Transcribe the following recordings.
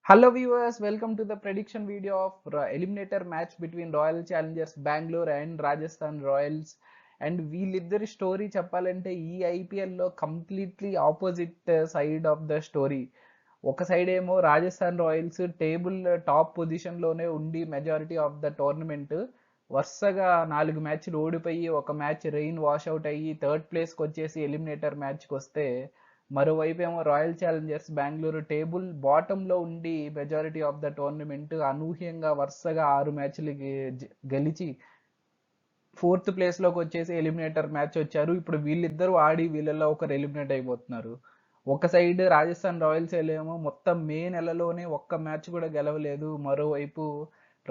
Hello viewers, welcome to the prediction video of eliminator match between Royal Challengers Bangalore and Rajasthan Royals. And వీళ్ళిద్దరి story చెప్పాలంటే ఈ ఐపీఎల్లో completely opposite side of the story. ఒక side ఏమో Rajasthan Royals table top పొజిషన్లోనే ఉండి majority of the tournament వరుసగా 4 మ్యాచ్లు ఓడిపోయి ఒక మ్యాచ్ రెయిన్ వాష్అవుట్ అయ్యి థర్డ్ ప్లేస్కి వచ్చేసి ఎలిమినేటర్ మ్యాచ్కి వస్తే, మరోవైపు ఏమో రాయల్ ఛాలెంజర్స్ బెంగళూరు టేబుల్ బాటంలో ఉండి మెజారిటీ ఆఫ్ ద టోర్నమెంట్ అనూహ్యంగా వరుసగా 6 మ్యాచ్లు గెలిచి ఫోర్త్ ప్లేస్లోకి వచ్చేసి ఎలిమినేటర్ మ్యాచ్ వచ్చారు. ఇప్పుడు వీళ్ళిద్దరూ ఆడి వీళ్ళల్లో ఒకరు ఎలిమినేట్ అయిపోతున్నారు. ఒక సైడ్ రాజస్థాన్ రాయల్స్ ఏమో మొత్తం మే నెలలోనే ఒక్క మ్యాచ్ కూడా గెలవలేదు. మరోవైపు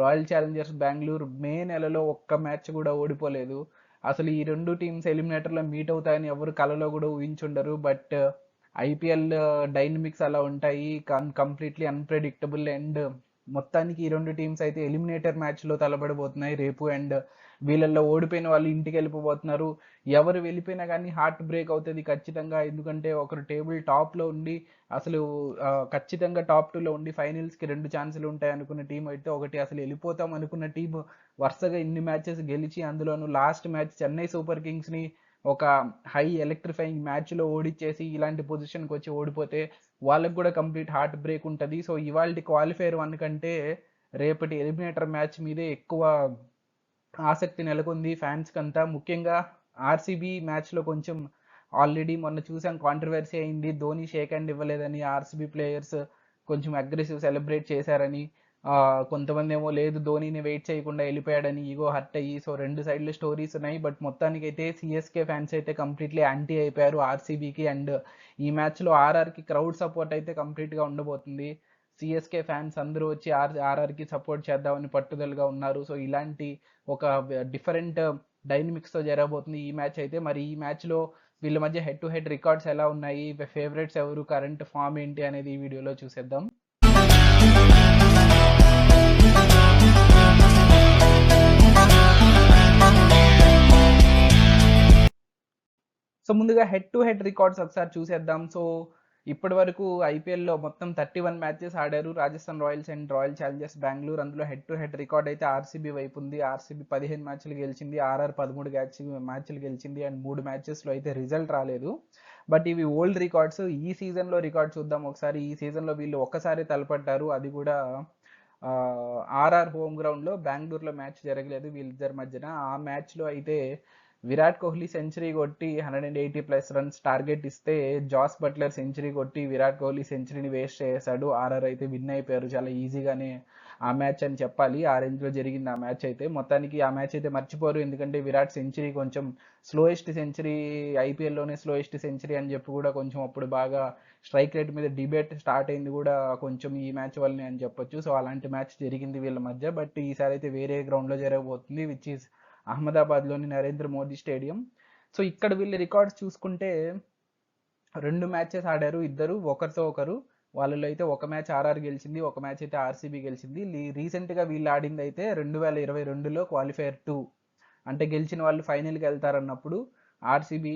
రాయల్ ఛాలెంజర్స్ బెంగళూరు మే నెలలో ఒక్క మ్యాచ్ కూడా ఓడిపోలేదు. అసలు ఈ రెండు టీమ్స్ ఎలిమినేటర్లో మీట్ అవుతాయని ఎవరు కలలో కూడా ఊహించుండరు. బట్ ఐపీఎల్ డైనమిక్స్ అలా ఉంటాయి, కంప్లీట్లీ అన్ప్రెడిక్టబుల్. అండ్ మొత్తానికి ఈ రెండు టీమ్స్ అయితే ఎలిమినేటర్ మ్యాచ్లో తలబడబోతున్నాయి రేపు. అండ్ వీళ్ళల్లో ఓడిపోయిన వాళ్ళు ఇంటికి వెళ్ళిపోతున్నారు. ఎవరు వెళ్ళిపోయినా కానీ హార్ట్ బ్రేక్ అవుతుంది ఖచ్చితంగా. ఎందుకంటే ఒకరు టేబుల్ టాప్లో ఉండి అసలు ఖచ్చితంగా టాప్ 2లో ఉండి ఫైనల్స్కి 2 ఛాన్సులు ఉంటాయి అనుకున్న టీం అయితే, ఒకటి అసలు వెళ్ళిపోతాం అనుకున్న టీం వరుసగా ఇన్ని మ్యాచెస్ గెలిచి అందులోనూ లాస్ట్ మ్యాచ్ చెన్నై సూపర్ కింగ్స్ని ఒక హై ఎలక్ట్రిఫైయింగ్ మ్యాచ్లో ఓడిచ్చేసి ఇలాంటి పొజిషన్కి వచ్చి ఓడిపోతే వాళ్ళకు కూడా కంప్లీట్ హార్ట్ బ్రేక్ ఉంటుంది. సో ఇవాళ క్వాలిఫైర్ 1 కంటే రేపటి ఎలిమినేటర్ మ్యాచ్ మీదే ఎక్కువ ఆసక్తి నెలకొంది ఫ్యాన్స్ కంతా. ముఖ్యంగా ఆర్సీబీ మ్యాచ్లో కొంచెం ఆల్రెడీ మొన్న చూసాం, కాంట్రవర్సీ అయింది. ధోని షేక్ హ్యాండ్ ఇవ్వలేదని ఆర్సీబీ ప్లేయర్స్ కొంచెం అగ్రెసివ్ సెలబ్రేట్ చేశారని, కొంతమంది ఏమో లేదు ధోనిని వెయిట్ చేయకుండా వెళ్ళిపోయాడని ఈగో హర్ట్ అయ్యి. సో రెండు సైడ్లు స్టోరీస్ ఉన్నాయి. బట్ మొత్తానికి అయితే సిఎస్కే ఫ్యాన్స్ అయితే కంప్లీట్లీ యాంటీ అయిపోయారు ఆర్సీబీకి. అండ్ ఈ మ్యాచ్లో ఆర్ఆర్కి క్రౌడ్ సపోర్ట్ అయితే కంప్లీట్గా ఉండబోతుంది. సిఎస్కే ఫ్యాన్స్ అందరూ వచ్చి ఆర్ఆర్కి సపోర్ట్ చేద్దామని పట్టుదలగా ఉన్నారు. సో ఇలాంటి ఒక డిఫరెంట్ డైనమిక్స్తో జరగబోతుంది ఈ మ్యాచ్ అయితే. మరి ఈ మ్యాచ్లో వీళ్ళ మధ్య హెడ్ టు హెడ్ రికార్డ్స్ ఎలా ఉన్నాయి, ఫేవరెట్స్ ఎవరు, కరెంట్ ఫామ్ ఏంటి అనేది ఈ వీడియోలో చూసేద్దాం. సో ముందుగా హెడ్ టు హెడ్ రికార్డ్స్ ఒకసారి చూసేద్దాం. సో ఇప్పటి వరకు ఐపీఎల్లో మొత్తం 31 మ్యాచెస్ ఆడారు Rajasthan Royals and royal Challengers Bengaluru. అందులో హెడ్ టు హెడ్ రికార్డ్ అయితే ఆర్సీబీ వైపు ఉంది. ఆర్సీబీ 15 మ్యాచ్లు గెలిచింది, ఆర్ఆర్ 13 మ్యాచ్లు గెలిచింది. అండ్ 3 మ్యాచెస్లో అయితే రిజల్ట్ రాలేదు. బట్ ఇవి ఓల్డ్ రికార్డ్స్. ఈ సీజన్లో రికార్డ్ చూద్దాం ఒకసారి. ఈ సీజన్లో వీళ్ళు ఒక్కసారి తలపడ్డారు, అది కూడా ఆర్ఆర్ హోమ్ గ్రౌండ్లో. బెంగళూరులో మ్యాచ్ జరగలేదు వీళ్ళిద్దరి మధ్యన. ఆ మ్యాచ్లో అయితే విరాట్ కోహ్లీ సెంచరీ కొట్టి 180+ రన్స్ టార్గెట్ ఇస్తే జాస్ బట్లర్ సెంచరీ కొట్టి విరాట్ కోహ్లీ సెంచరీని వేస్ట్ చేశాడు. ఆర్ఆర్ అయితే విన్ అయిపోయారు చాలా ఈజీగానే ఆ మ్యాచ్ అని చెప్పాలి. ఆ రేంజ్లో జరిగింది ఆ మ్యాచ్ అయితే. మొత్తానికి ఆ మ్యాచ్ అయితే మర్చిపోరు, ఎందుకంటే విరాట్ సెంచరీ కొంచెం స్లోయెస్ట్ సెంచరీ, ఐపీఎల్లోనే స్లోయెస్ట్ సెంచరీ అని చెప్పి కూడా కొంచెం అప్పుడు బాగా స్ట్రైక్ రేట్ మీద డిబేట్ స్టార్ట్ అయింది కూడా కొంచెం ఈ మ్యాచ్ వల్లనే అని చెప్పొచ్చు. సో అలాంటి మ్యాచ్ జరిగింది వీళ్ళ మధ్య. బట్ ఈసారి అయితే వేరే గ్రౌండ్లో జరగబోతుంది, విచ్ ఈస్ అహ్మదాబాద్లోని నరేంద్ర మోదీ స్టేడియం. సో ఇక్కడ వీళ్ళ రికార్డ్స్ చూసుకుంటే 2 మ్యాచెస్ ఆడారు ఇద్దరు ఒకరితో ఒకరు. వాళ్ళలో అయితే ఒక మ్యాచ్ ఆర్ఆర్ గెలిచింది, ఒక మ్యాచ్ అయితే ఆర్సీబీ గెలిచింది. రీసెంట్గా వీళ్ళు ఆడింది అయితే 2022లో క్వాలిఫైర్ 2, అంటే గెలిచిన వాళ్ళు ఫైనల్కి వెళ్తారన్నప్పుడు ఆర్సీబీ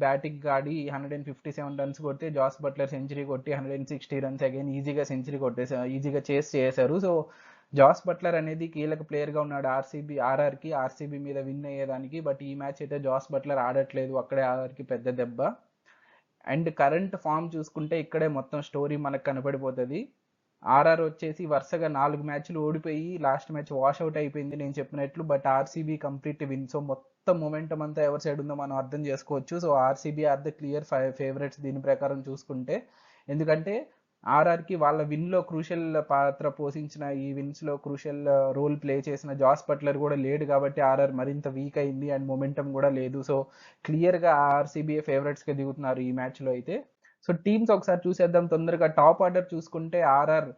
బ్యాటింగ్ ఆడి 157 రన్స్ కొడితే జాస్ బట్లర్ సెంచరీ కొట్టి 160 రన్స్ అగైన్ ఈజీగా చేస్ చేశారు. సో జాస్ బట్లర్ అనేది కీలక ప్లేయర్గా ఉన్నాడు ఆర్సీబీ మీద విన్ అయ్యేదానికి. బట్ ఈ మ్యాచ్ అయితే జాస్ బట్లర్ ఆడట్లేదు, అక్కడే ఆర్ఆర్కి పెద్ద దెబ్బ. అండ్ కరెంట్ ఫామ్ చూసుకుంటే ఇక్కడే మొత్తం స్టోరీ మనకు కనపడిపోతుంది. ఆర్ఆర్ వచ్చేసి వరుసగా 4 మ్యాచ్లు ఓడిపోయి లాస్ట్ మ్యాచ్ వాష్అవుట్ అయిపోయింది నేను చెప్పినట్లు. But RCB complete win. So మొత్తం మొమెంటం అంతా ఎవరి సైడ్ ఉందో మనం అర్థం చేసుకోవచ్చు. So RCB are the clear favourites దీని ప్రకారం చూసుకుంటే. ఎందుకంటే ఆర్ఆర్కి వాళ్ళ విన్లో క్రూషియల్ పాత్ర పోషించిన, ఈ విన్స్లో క్రూషియల్ రోల్ ప్లే చేసిన జాస్ బట్లర్ కూడా లేడు కాబట్టి ఆర్ఆర్ మరింత వీక్ అయింది అండ్ మొమెంటం కూడా లేదు. సో క్లియర్గా ఆర్సీబీ ఫేవరెట్స్గా దిగుతున్నారు ఈ మ్యాచ్లో అయితే. సో టీమ్స్ ఒకసారి చూసేద్దాం తొందరగా. టాప్ ఆర్డర్ చూసుకుంటే ఆర్ఆర్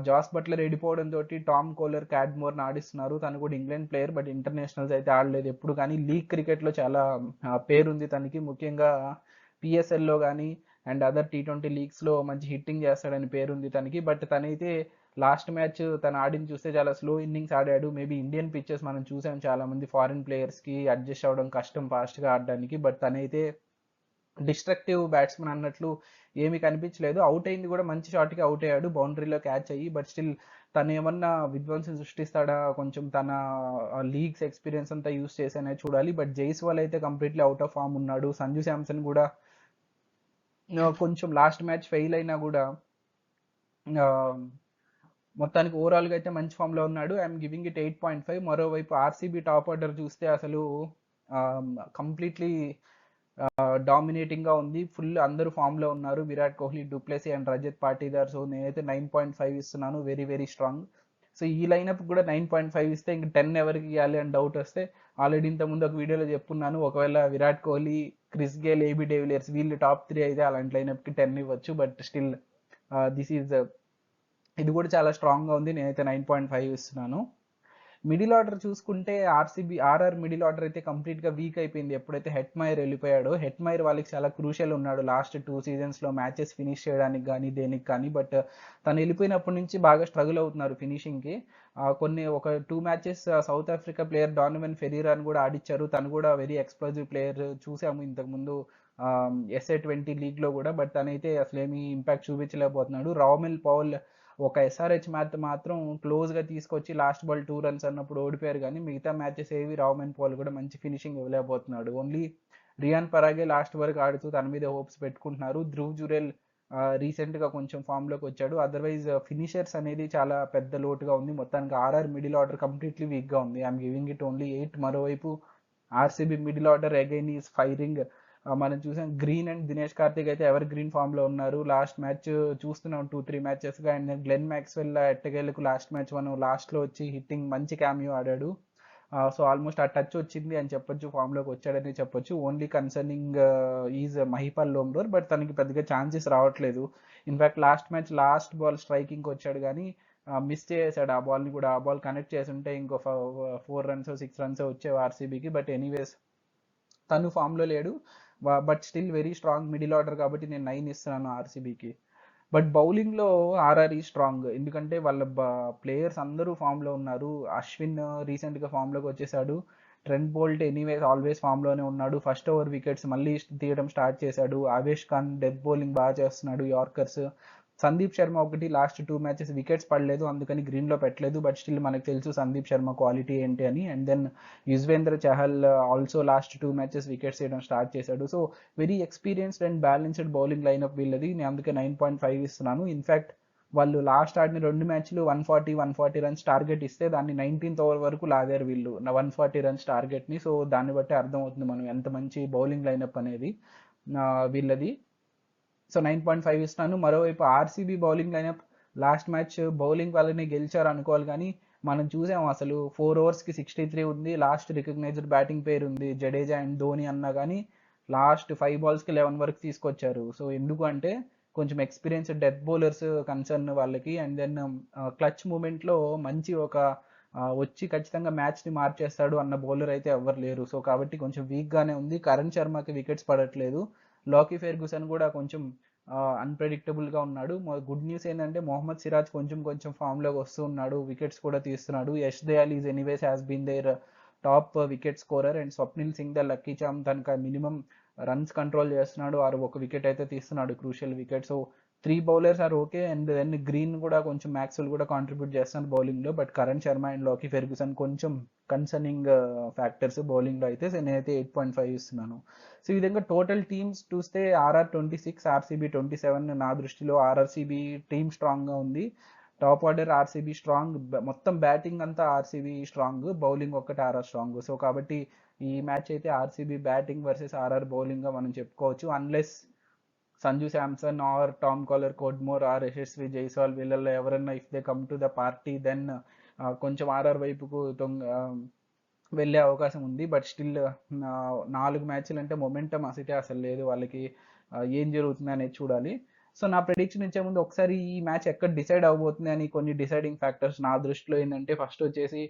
జాస్ బట్లర్ వెళ్ళిపోవడం తోటి టామ్ కోలర్ క్యాడ్మోర్ని ఆడిస్తున్నారు. తను కూడా ఇంగ్లాండ్ ప్లేయర్, బట్ ఇంటర్నేషనల్స్ అయితే ఆడలేదు ఎప్పుడు. కానీ లీగ్ క్రికెట్లో చాలా పేరుంది తనకి. ముఖ్యంగా పిఎస్ఎల్లో కానీ అండ్ అదర్ T20 లీగ్స్లో మంచి హిట్టింగ్ చేస్తాడని పేరుంది తనకి. బట్ తనైతే లాస్ట్ మ్యాచ్ తను ఆడింది చూస్తే చాలా స్లో ఇన్నింగ్స్ ఆడాడు. మేబీ ఇండియన్ పిచ్చెస్ మనం చూసాం, చాలా మంది ఫారిన్ ప్లేయర్స్కి అడ్జస్ట్ అవ్వడం కష్టం ఫాస్ట్గా ఆడడానికి. బట్ తనైతే డిస్ట్రక్టివ్ బ్యాట్స్మెన్ అన్నట్లు ఏమీ కనిపించలేదు. అవుట్ అయింది కూడా మంచి షాట్‌కి అవుట్ అయ్యాడు బౌండరీలో క్యాచ్ అయ్యి. బట్ స్టిల్ తను ఏమన్నా విధ్వంసం సృష్టిస్తాడా, కొంచెం తన లీగ్స్ ఎక్స్పీరియన్స్ అంతా యూజ్ చేసనే చూడాలి. బట్ జైస్వాల్ అయితే కంప్లీట్లీ అవుట్ ఆఫ్ ఫామ్ ఉన్నాడు. సంజు శాంసన్ కూడా కొంచెం లాస్ట్ మ్యాచ్ ఫెయిల్ అయినా కూడా మొత్తానికి ఓవరాల్గా అయితే మంచి ఫామ్లో ఉన్నాడు. I'm giving it 8.5. మరోవైపు ఆర్సీబీ టాప్ ఆర్డర్ చూస్తే అసలు కంప్లీట్లీ డామినేటింగ్గా ఉంది. ఫుల్ అందరూ ఫామ్లో ఉన్నారు. Virat Kohli, du Plessis and Rajat Patidar. So నేనైతే 9.5 ఇస్తున్నాను. Very very strong. సో ఈ లైనప్ కూడా 9.5 ఇస్తే ఇంక 10 ఎవరికి ఇవ్వాలి అని డౌట్ వస్తే ఆల్రెడీ ఇంతకుముందు ఒక వీడియోలో చెప్పున్నాను. ఒకవేళ Virat Kohli, Chris Gayle, AB de Villiers వీళ్ళు టాప్ 3 అయితే అలాంటి లైనప్కి 10 ఇవ్వచ్చు. బట్ స్టిల్ దిస్ ఈజ్ ఇది కూడా చాలా స్ట్రాంగ్గా ఉంది. నేనైతే 9.5 ఇస్తున్నాను. మిడిల్ ఆర్డర్ చూసుకుంటే ఆర్ఆర్ మిడిల్ ఆర్డర్ అయితే కంప్లీట్గా వీక్ అయిపోయింది ఎప్పుడైతే హెట్మైర్ వెళ్ళిపోయాడో. హెట్మైర్ వాళ్ళకి చాలా క్రూషియల్ ఉన్నాడు లాస్ట్ 2 సీజన్స్లో మ్యాచెస్ ఫినిష్ చేయడానికి కానీ దేనికి కానీ. బట్ తను వెళ్ళిపోయినప్పటి నుంచి బాగా స్ట్రగుల్ అవుతున్నారు ఫినిషింగ్కి. ఒక 2 మ్యాచెస్ సౌత్ ఆఫ్రికా ప్లేయర్ డానోవెన్ ఫెరీరాని కూడా ఆడిచ్చారు. తను కూడా వెరీ ఎక్స్ప్లోజివ్ ప్లేయర్, చూసాము ఇంతకుముందు SA20 లీగ్లో కూడా. బట్ తనైతే అసలు ఏమీ ఇంపాక్ట్ చూపించలేకపోతున్నాడు. రామెల్ పౌల్ ఒక SRH మ్యాచ్ మాత్రం క్లోజ్గా తీసుకొచ్చి లాస్ట్ బాల్ 2 రన్స్ అన్నప్పుడు ఓడిపోయారు, కానీ మిగతా మ్యాచెస్ ఏవి రామెన్ పౌల్ కూడా మంచి ఫినిషింగ్ ఇవ్వలేకపోతున్నాడు. ఓన్లీ రియాన్ పరాగే లాస్ట్ వరకు ఆడుతూ తన మీద హోప్స్ పెట్టుకుంటున్నారు. ధ్రువ్ జురెల్ రీసెంట్గా కొంచెం ఫామ్లోకి వచ్చాడు. అదర్వైజ్ ఫినిషర్స్ అనేది చాలా పెద్ద లోటుగా ఉంది. మొత్తానికి ఆర్ఆర్ మిడిల్ ఆర్డర్ కంప్లీట్లీ వీక్గా ఉంది. I'm giving it only 8. మరోవైపు RCB middle order again is firing. మనం చూసాం గ్రీన్ అండ్ దినేష్ కార్తిక్ అయితే ఎవర్ గ్రీన్ ఫామ్లో ఉన్నారు. లాస్ట్ మ్యాచ్ చూస్తున్నాం 2-3 మ్యాచెస్గా. అండ్ గ్లెన్ మ్యాక్స్వెల్ ఎట్టకేలకు లాస్ట్ మ్యాచ్ లాస్ట్లో వచ్చి హిట్టింగ్ మంచి క్యామియో ఆడాడు. సో ఆల్మోస్ట్ ఆ టచ్ వచ్చింది అని చెప్పొచ్చు, ఫామ్లోకి వచ్చాడని చెప్పొచ్చు. Only concerning is Mahipal Lomror, but తనకి పెద్దగా ఛాన్సెస్ రావట్లేదు. In fact last match last ball స్ట్రైకింగ్కి వచ్చాడు కానీ మిస్ చేసాడు ఆ బాల్ని కూడా. ఆ బాల్ కనెక్ట్ చేసి ఉంటే ఇంకో 4 రన్స్ 6 రన్స్ వచ్చేవి ఆర్సీబీకి. బట్ ఎనీవేస్ తను ఫామ్లో లేడు. But still very strong middle order కాబట్టి నేను 9 ఇస్తున్నాను ఆర్సీబీకి. బట్ బౌలింగ్లో ఆర్ఆర్ ఈ స్ట్రాంగ్, ఎందుకంటే వాళ్ళ ప్లేయర్స్ అందరూ ఫామ్లో ఉన్నారు. అశ్విన్ రీసెంట్గా ఫామ్లోకి వచ్చేసాడు. ట్రెంట్ బోల్ట్ ఎనీవేస్ ఆల్వేస్ ఫామ్లోనే ఉన్నాడు. ఫస్ట్ ఓవర్ వికెట్స్ మళ్ళీ తీయడం స్టార్ట్ చేశాడు. ఆవేష్ ఖాన్ డెత్ బౌలింగ్ బాగా చేస్తున్నాడు, యార్కర్స్. సందీప్ శర్మ ఒకటి లాస్ట్ 2 మ్యాచెస్ వికెట్స్ పడలేదు, అందుకని గ్రీన్లో పెట్టలేదు. బట్ స్టిల్ మనకు తెలుసు సందీప్ శర్మ క్వాలిటీ ఏంటి అని. And then Yuzvendra Chahal also last 2 matches wickets చేయడం స్టార్ట్ చేశాడు. So very experienced and balanced bowling lineup వీళ్ళది. నేను అందుకే 9.5 ఇస్తున్నాను. ఇన్ఫ్యాక్ట్ వాళ్ళు లాస్ట్ ఆడిన 2 మ్యాచ్లు 140 రన్స్ టార్గెట్ ఇస్తే దాన్ని 19th ఓవర్ వరకు లాగారు వీళ్ళు 140 రన్స్ టార్గెట్ని. సో దాన్ని బట్టి అర్థమవుతుంది మనం ఎంత మంచి బౌలింగ్ లైనప్ అనేది వీళ్ళది. సో 9.5 ఇస్తాను. మరోవైపు RCB bowling lineup last match bowling వల్లనే గెలిచారు అనుకోవాలి, కానీ మనం చూసాం అసలు 4 ఓవర్స్కి 63 ఉంది. లాస్ట్ రికగ్నైజ్డ్ బ్యాటింగ్ పేరు ఉంది జడేజా అండ్ ధోని అన్నా, కానీ లాస్ట్ 5 బాల్స్కి 11 వరకు తీసుకొచ్చారు. సో ఎందుకు అంటే కొంచెం ఎక్స్పీరియన్స్డ్ డెత్ బౌలర్స్ కన్సర్న్ వాళ్ళకి. అండ్ దెన్ క్లచ్ మూమెంట్లో మంచి వచ్చి ఖచ్చితంగా మ్యాచ్ని మార్చేస్తాడు అన్న బౌలర్ అయితే ఎవ్వరు లేరు. సో కాబట్టి కొంచెం వీక్గానే ఉంది. కరణ్ శర్మకి వికెట్స్ పడట్లేదు. లాకీ ఫెర్గుసన్ కూడా కొంచెం అన్ప్రెడిక్టబుల్గా ఉన్నాడు. గుడ్ న్యూస్ ఏంటంటే మొహమ్మద్ సిరాజ్ కొంచెం ఫామ్లోకి వస్తూ ఉన్నాడు, వికెట్స్ కూడా తీస్తున్నాడు. Yash Dayal is anyways has been there top wicket scorer. And Swapnil Singh the lucky charm తనక మినిమం రన్స్ కంట్రోల్ చేస్తున్నాడు, ఒక వికెట్ అయితే తీస్తున్నాడు, crucial wicket. So 3 bowlers are okay. And then Green కూడా కొంచెం మ్యాక్స్వెల్ కూడా కాంట్రిబ్యూట్ చేస్తున్నాడు బౌలింగ్లో. But Karan Sharma and Lockie Ferguson కొంచెం కన్సర్నింగ్ ఫ్యాక్టర్స్ బౌలింగ్లో అయితే. సో నేనైతే 8.5 ఇస్తున్నాను. సో ఈ విధంగా టోటల్ టీమ్స్ చూస్తే ఆర్ఆర్ 26, ఆర్సీబీ 27. నా దృష్టిలో ఆర్ఆర్సీబీ టీమ్ స్ట్రాంగ్గా ఉంది. టాప్ ఆర్డర్ ఆర్సీబీ స్ట్రాంగ్, మొత్తం బ్యాటింగ్ అంతా ఆర్సీబీ స్ట్రాంగ్, బౌలింగ్ ఒక్కటి ఆర్ఆర్ స్ట్రాంగ్. సో కాబట్టి ఈ మ్యాచ్ అయితే ఆర్సీబీ బ్యాటింగ్ వర్సెస్ ఆర్ఆర్ బౌలింగ్గా మనం చెప్పుకోవచ్చు. Unless Sanju Samson or Tom Kohler Cadmore or Yashasvi Jaiswal వీళ్ళల్లో ఎవరన్నా if they come to the party then కొంచెం ఆర్ఆర్ వైపుకు వెళ్ళే అవకాశం ఉంది. బట్ స్టిల్ 4 మ్యాచ్లు అంటే మొమెంటం అసలు లేదు వాళ్ళకి. ఏం జరుగుతుంది అనేది చూడాలి. సో నా ప్రెడిక్షన్ ఇచ్చే ముందు ఒకసారి ఈ మ్యాచ్ ఎక్కడ డిసైడ్ అవబోతుంది అని కొన్ని డిసైడింగ్ ఫ్యాక్టర్స్ నా దృష్టిలో ఏంటంటే, ఫస్ట్ వచ్చేసి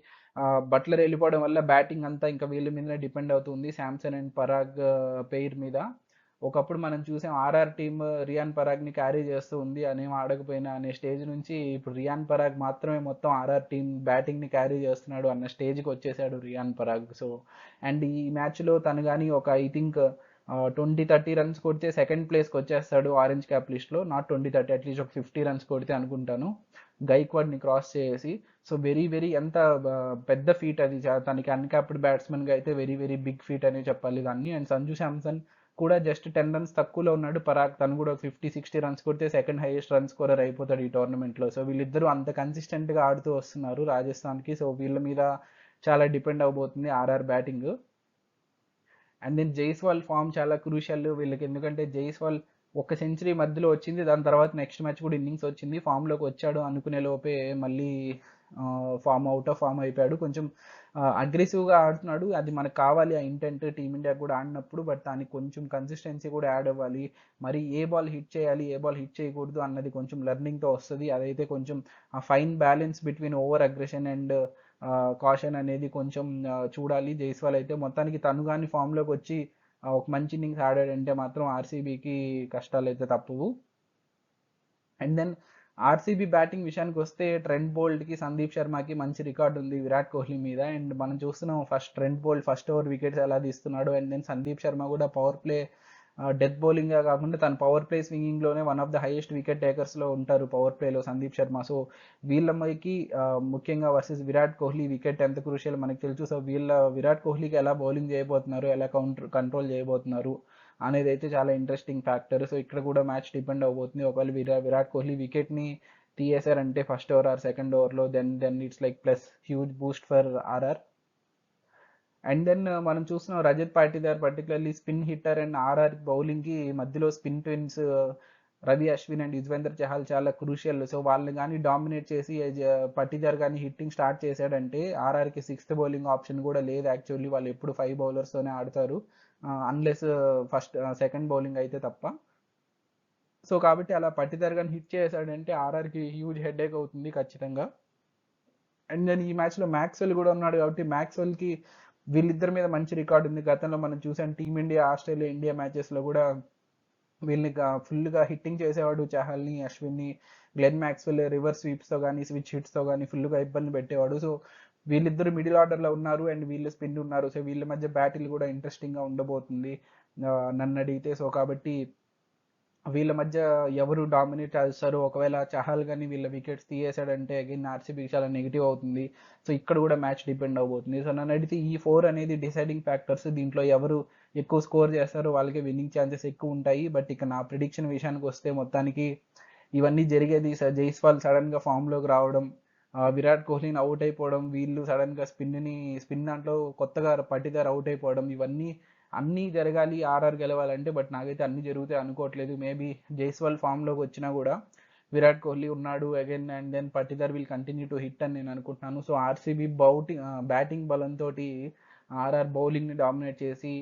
బట్లర్ వెళ్ళిపోవడం వల్ల బ్యాటింగ్ అంతా ఇంకా వీళ్ళ మీదనే డిపెండ్ అవుతుంది, శాంసన్ అండ్ పరాగ్ పెయిర్ మీద. ఒకప్పుడు మనం చూసాం ఆర్ఆర్ టీమ్ రియాన్ పరాగ్ని క్యారీ చేస్తూ ఉంది, అనేం ఆడకపోయినా అనే స్టేజ్ నుంచి ఇప్పుడు రియాన్ పరాగ్ మాత్రమే మొత్తం ఆర్ఆర్ టీమ్ బ్యాటింగ్ని క్యారీ చేస్తున్నాడు అన్న స్టేజ్కి వచ్చేసాడు రియాన్ పరాగ్. సో అండ్ ఈ మ్యాచ్లో తను కానీ ఐ థింక్ 20-30 రన్స్ కొడితే సెకండ్ ప్లేస్కి వచ్చేస్తాడు ఆరెంజ్ క్యాప్ లిస్ట్లో. నాట్ 20-30, అట్లీస్ట్ ఒక 50 రన్స్ కొడితే అనుకుంటాను గైక్వాడ్ని క్రాస్ చేసి. సో వెరీ వెరీ ఎంత పెద్ద ఫీట్ అది, తనకి అన్క్యాప్డ్ బ్యాట్స్మెన్గా అయితే వెరీ వెరీ బిగ్ ఫీట్ అని చెప్పాలి దాన్ని. అండ్ సంజు శాంసన్ కూడా జస్ట్ 10 రన్స్ తక్కువలో ఉన్నాడు పరాగ్. తను కూడా 50-60 రన్స్ కొడితే సెకండ్ హైయెస్ట్ రన్ స్కోరర్ అయిపోతాడు ఈ టోర్నమెంట్లో. సో వీళ్ళిద్దరూ అంత కన్సిస్టెంట్గా ఆడుతూ వస్తున్నారు రాజస్థాన్కి. సో వీళ్ళ మీద చాలా డిపెండ్ అవబోతుంది RR batting. And then Jaiswal form చాలా క్రూషియల్ వీళ్ళకి, ఎందుకంటే జైస్వాల్ ఒక సెంచరీ మధ్యలో వచ్చింది, దాని తర్వాత నెక్స్ట్ మ్యాచ్ కూడా ఇన్నింగ్స్ వచ్చింది, ఫామ్లోకి వచ్చాడు అనుకునే లోపే మళ్ళీ అవుట్ ఆఫ్ ఫామ్ అయిపోయాడు. కొంచెం అగ్రెసివ్గా ఆడుతున్నాడు, అది మనకు కావాలి ఆ ఇంటెంట్ టీమిండియా కూడా ఆడినప్పుడు. బట్ దానికి కొంచెం కన్సిస్టెన్సీ కూడా యాడ్ అవ్వాలి. మరి ఏ బాల్ హిట్ చేయాలి, ఏ బాల్ హిట్ చేయకూడదు అన్నది కొంచెం లెర్నింగ్తో వస్తుంది. అదైతే కొంచెం ఆ fine balance between over aggression and caution అనేది కొంచెం చూడాలి. జైస్వాల్ అయితే మొత్తానికి తను కానీ ఫామ్లోకి వచ్చి ఒక మంచి ఇన్నింగ్స్ ఆడాడంటే మాత్రం ఆర్సీబీకి కష్టాలు అయితే తప్పవు. అండ్ దెన్ ఆర్సీబీ బ్యాటింగ్ విషయానికి వస్తే ట్రెంట్ బోల్ట్కి, సందీప్ శర్మకి మంచి రికార్డు ఉంది విరాట్ కోహ్లీ మీద. అండ్ మనం చూస్తున్నాం Trent Boult first over wickets ఎలా తీస్తున్నాడు. అండ్ దెన్ సందీప్ శర్మ కూడా పవర్ ప్లే డెత్ బౌలింగ్గా కాకుండా తన పవర్ ప్లే స్వింగింగ్లోనే one of the highest wicket టేకర్స్లో ఉంటారు పవర్ ప్లేలో సందీప్ శర్మ. సో వీళ్ళకి ముఖ్యంగా వర్సెస్ విరాట్ కోహ్లీ వికెట్ ఎంత క్రూషియల్ మనకు తెలుసు. సో విరాట్ కోహ్లీకి ఎలా బౌలింగ్ చేయబోతున్నారు, ఎలా కంట్రోల్ చేయబోతున్నారు అనేది అయితే చాలా ఇంట్రెస్టింగ్ ఫ్యాక్టర్. సో ఇక్కడ కూడా మ్యాచ్ డిపెండ్ అవబోతుంది. ఒకవేళ విరాట్ కోహ్లీ వికెట్ని తీయేశారంటే ఫస్ట్ ఓవర్ ఆర్ సెకండ్ ఓవర్లో, then it's like plus huge boost for RR. And then మనం చూస్తున్నాం Rajat Patidar particularly spin hitter, and RR బౌలింగ్కి మధ్యలో spin twins Ravi Ashwin and Yuzvendra Chahal చాలా క్రూషియల్. సో వాళ్ళని కానీ డామినేట్ చేసి పటిదార్ కానీ హిట్టింగ్ స్టార్ట్ చేశాడంటే ఆర్ఆర్కి సిక్స్త్ బౌలింగ్ ఆప్షన్ కూడా లేదు యాక్చువల్లీ. వాళ్ళు ఎప్పుడు 5 బౌలర్స్తోనే ఆడతారు అన్లెస్ సెకండ్ బౌలింగ్ అయితే తప్ప. సో కాబట్టి అలా పటిదార్ కానీ హిట్ చేశాడంటే ఆర్ఆర్కి హ్యూజ్ హెడేక్ అవుతుంది ఖచ్చితంగా. అండ్ దెన్ ఈ మ్యాచ్లో మ్యాక్స్వెల్ కూడా ఉన్నాడు కాబట్టి మ్యాక్స్వెల్కి వీళ్ళిద్దరి మీద మంచి రికార్డు ఉంది. గతంలో మనం చూసాం టీమిండియా ఆస్ట్రేలియా ఇండియా మ్యాచెస్లో కూడా వీళ్ళని ఫుల్గా హిట్టింగ్ చేసేవాడు చహల్ని, అశ్విన్ని. గ్లెన్ మ్యాక్స్వెల్ రివర్స్ స్వీప్స్తో కానీ స్విచ్ హిట్స్తో కానీ ఫుల్గా ఇబ్బంది పెట్టేవాడు. సో వీళ్ళిద్దరు మిడిల్ ఆర్డర్లో ఉన్నారు అండ్ వీళ్ళు స్పిన్ ఉన్నారు. సో వీళ్ళ మధ్య బ్యాటిల్ కూడా ఇంట్రెస్టింగ్గా ఉండబోతుంది నన్ను అడిగితే. సో కాబట్టి వీళ్ళ మధ్య ఎవరు డామినేట్ చేస్తారు, ఒకవేళ చహల్ కానీ వీళ్ళ వికెట్స్ తీయేసాడంటే అగైన్ ఆర్సీబీకి చాలా నెగిటివ్ అవుతుంది. సో ఇక్కడ కూడా మ్యాచ్ డిపెండ్ అవబోతుంది. సో నన్ను అడిగితే ఈ 4 అనేది డిసైడింగ్ ఫ్యాక్టర్స్. దీంట్లో ఎవరు ఎక్కువ స్కోర్ చేస్తారో వాళ్ళకి విన్నింగ్ ఛాన్సెస్ ఎక్కువ ఉంటాయి. బట్ ఇక నా ప్రిడిక్షన్ విషయానికి వస్తే మొత్తానికి ఇవన్నీ జరిగేది జైస్వాల్ సడన్గా ఫామ్లోకి రావడం, విరాట్ కోహ్లీని అవుట్ అయిపోవడం, వీళ్ళు సడన్గా స్పిన్ దాంట్లో కొత్తగా పటిదార్ అవుట్ అయిపోవడం, ఇవన్నీ అన్నీ జరగాలి ఆర్ఆర్ గెలవాలంటే. బట్ నాకైతే అన్నీ జరుగుతాయి అనుకోవట్లేదు. మేబీ జైస్వాల్ ఫామ్లోకి వచ్చినా కూడా విరాట్ కోహ్లీ ఉన్నాడు again, and then Patidar will continue to hit అని నేను అనుకుంటున్నాను. సో ఆర్సీబీ బ్యాటింగ్ బలంతో ఆర్ఆర్ బౌలింగ్ని డామినేట్ చేసి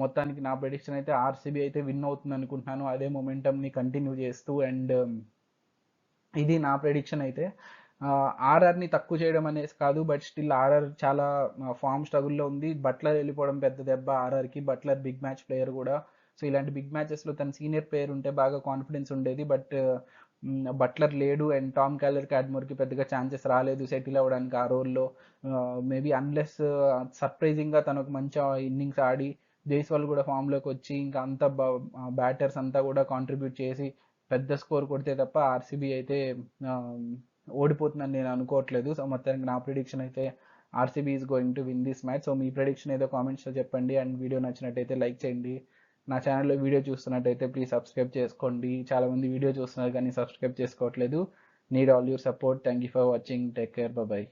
మొత్తానికి నా ప్రెడిక్షన్ అయితే ఆర్సీబీ అయితే విన్ అవుతుంది అనుకుంటున్నాను, అదే మొమెంటమ్ని కంటిన్యూ చేస్తూ. అండ్ ఇది నా ప్రెడిక్షన్ అయితే. ఆర్ఆర్ని తక్కువ చేయడం అనేది కాదు, బట్ స్టిల్ ఆర్ఆర్ చాలా ఫామ్ స్ట్రగుల్లో ఉంది. బట్లర్ వెళ్ళిపోవడం పెద్ద దెబ్బ ఆర్ఆర్కి. బట్లర్ బిగ్ మ్యాచ్ ప్లేయర్ కూడా. సో ఇలాంటి బిగ్ మ్యాచెస్లో తన సీనియర్ ప్లేయర్ ఉంటే బాగా కాన్ఫిడెన్స్ ఉండేది. బట్ బట్లర్ లేడు అండ్ టామ్ క్యాడ్మోర్కి పెద్దగా ఛాన్సెస్ రాలేదు సెటిల్ అవ్వడానికి ఆ రోల్లో. మేబీ అన్లెస్ సర్ప్రైజింగ్గా తను ఒక మంచి ఇన్నింగ్స్ ఆడి జైస్వాల్ కూడా ఫామ్లోకి వచ్చి ఇంకా అంతా బ్యాటర్స్ అంతా కూడా కాంట్రిబ్యూట్ చేసి పెద్ద స్కోర్ కొడితే తప్ప ఆర్సీబీ అయితే ఓడిపోతుందని నేను అనుకోవట్లేదు. సో మొత్తానికి నా ప్రిడిక్షన్ అయితే RCB is going to win this match. So me prediction ఏదో కామెంట్స్లో చెప్పండి. అండ్ వీడియో నచ్చినట్టయితే లైక్ చేయండి. నా ఛానల్లో వీడియో చూస్తున్నట్టయితే ప్లీజ్ సబ్స్క్రైబ్ చేసుకోండి. చాలామంది వీడియో చూస్తున్నారు కానీ సబ్స్క్రైబ్ చేసుకోవట్లేదు. Need all your support. Thank you for watching. Take care. Bye.